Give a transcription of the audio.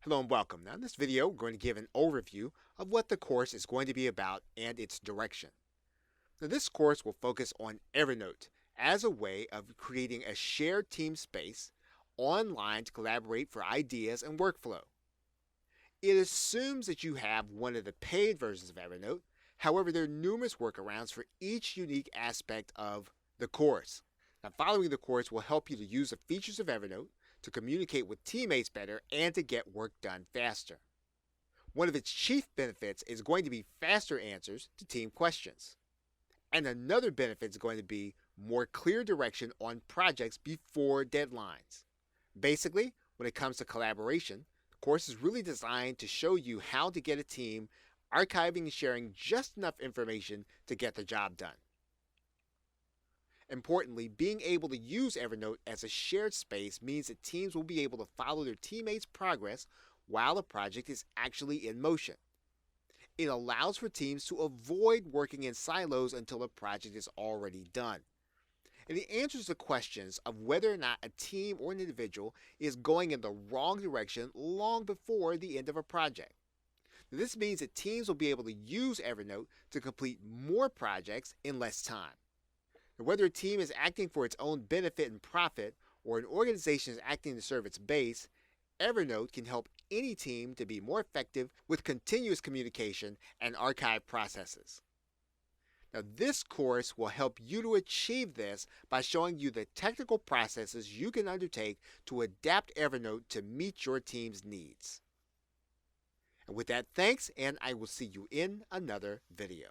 Hello and welcome. Now in this video, we're going to give an overview of what the course is going to be about and its direction. Now this course will focus on Evernote as a way of creating a shared team space online to collaborate for ideas and workflow. It assumes that you have one of the paid versions of Evernote. However, there are numerous workarounds for each unique aspect of the course. Now, following the course will help you to use the features of Evernote to communicate with teammates better and to get work done faster. One of its chief benefits is going to be faster answers to team questions. And another benefit is going to be more clear direction on projects before deadlines. Basically, when it comes to collaboration, the course is really designed to show you how to get a team archiving and sharing just enough information to get the job done. Importantly, being able to use Evernote as a shared space means that teams will be able to follow their teammates' progress while the project is actually in motion. It allows for teams to avoid working in silos until a project is already done. And it answers the questions of whether or not a team or an individual is going in the wrong direction long before the end of a project. This means that teams will be able to use Evernote to complete more projects in less time. Whether a team is acting for its own benefit and profit or an organization is acting to serve its base, Evernote can help any team to be more effective with continuous communication and archive processes. Now, this course will help you to achieve this by showing you the technical processes you can undertake to adapt Evernote to meet your team's needs. And with that, thanks, and I will see you in another video.